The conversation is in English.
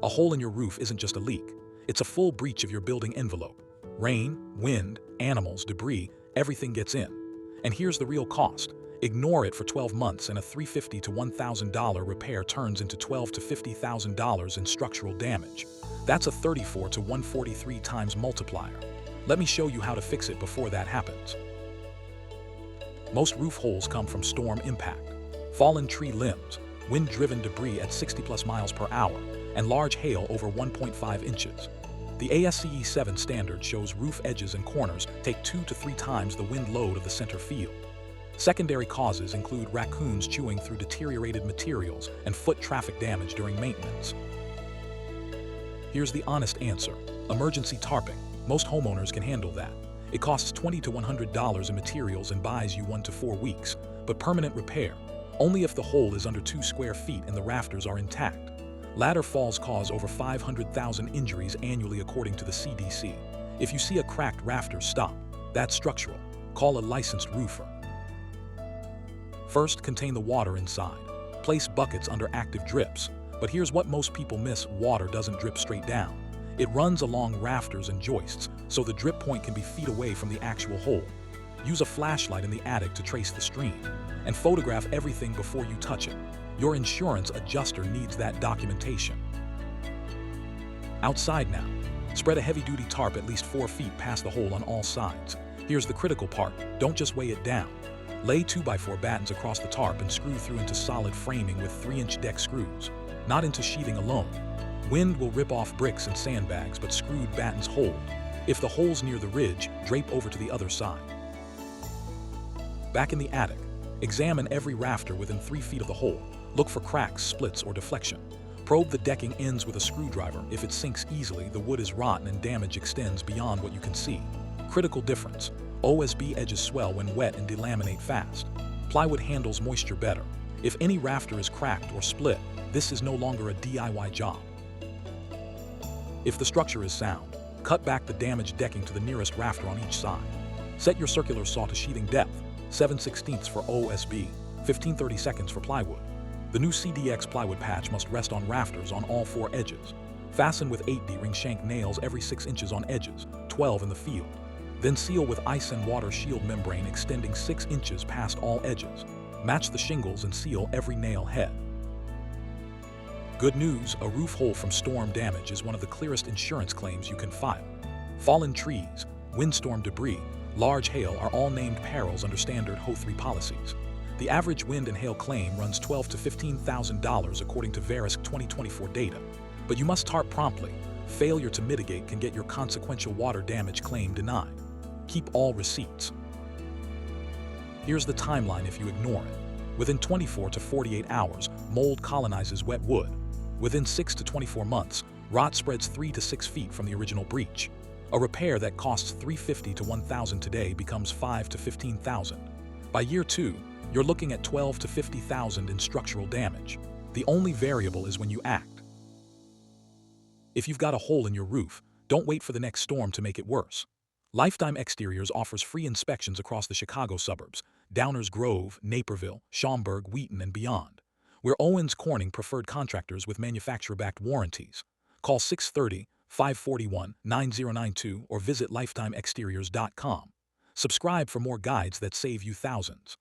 A hole in your roof isn't just a leak. It's a full breach of your building envelope. Rain, wind, animals, debris, everything gets in. And here's the real cost. Ignore it for 12 months and a $350 to $1,000 repair turns into $12,000 to $50,000 in structural damage. That's a 34 to 143 times multiplier. Let me show you how to fix it before that happens. Most roof holes come from storm impact, fallen tree limbs, wind-driven debris at 60+ miles per hour, and large hail over 1.5 inches. The ASCE 7 standard shows roof edges and corners take 2 to 3 times the wind load of the center field. Secondary causes include raccoons chewing through deteriorated materials and foot traffic damage during maintenance. Here's the honest answer. Emergency tarping. Most homeowners can handle that. It costs $20 to $100 in materials and buys you 1 to 4 weeks, but permanent repair, only if the hole is under 2 square feet and the rafters are intact. Ladder falls cause over 500,000 injuries annually according to the CDC. If you see a cracked rafter, stop. That's structural. Call a licensed roofer. First, contain the water inside. Place buckets under active drips. But here's what most people miss: water doesn't drip straight down. It runs along rafters and joists, so the drip point can be feet away from the actual hole. Use a flashlight in the attic to trace the stream, and photograph everything before you touch it. Your insurance adjuster needs that documentation. Outside now. Spread a heavy-duty tarp at least 4 feet past the hole on all sides. Here's the critical part. Don't just weigh it down. Lay 2x4 battens across the tarp and screw through into solid framing with 3-inch deck screws, not into sheathing alone. Wind will rip off bricks and sandbags, but screwed battens hold. If the hole's near the ridge, drape over to the other side. Back in the attic, examine every rafter within 3 feet of the hole. Look for cracks, splits, or deflection. Probe the decking ends with a screwdriver. If it sinks easily, the wood is rotten and damage extends beyond what you can see. Critical difference. OSB edges swell when wet and delaminate fast. Plywood handles moisture better. If any rafter is cracked or split, this is no longer a DIY job. If the structure is sound, cut back the damaged decking to the nearest rafter on each side. Set your circular saw to sheathing depth, 7/16 for OSB, 15/32 for plywood. The new CDX plywood patch must rest on rafters on all 4 edges. Fasten with 8D ring shank nails every 6 inches on edges, 12 in the field. Then seal with ice and water shield membrane extending 6 inches past all edges. Match the shingles and seal every nail head. Good news, a roof hole from storm damage is one of the clearest insurance claims you can file. Fallen trees, windstorm debris, large hail are all named perils under standard HO3 policies. The average wind and hail claim runs $12,000 to $15,000 according to Verisk 2024 data. But you must tarp promptly. Failure to mitigate can get your consequential water damage claim denied. Keep all receipts. Here's the timeline if you ignore it. Within 24 to 48 hours, mold colonizes wet wood. Within 6 to 24 months, rot spreads 3 to 6 feet from the original breach. A repair that costs $350 to $1,000 today becomes $5,000 to $15,000. By year 2, you're looking at $12,000 to $50,000 in structural damage. The only variable is when you act. If you've got a hole in your roof, don't wait for the next storm to make it worse. Lifetime Xteriors offers free inspections across the Chicago suburbs, Downers Grove, Naperville, Schaumburg, Wheaton, and beyond. We're Owens Corning Preferred Contractors with manufacturer-backed warranties. Call 630-541-9092 or visit lifetimexteriors.com. Subscribe for more guides that save you thousands.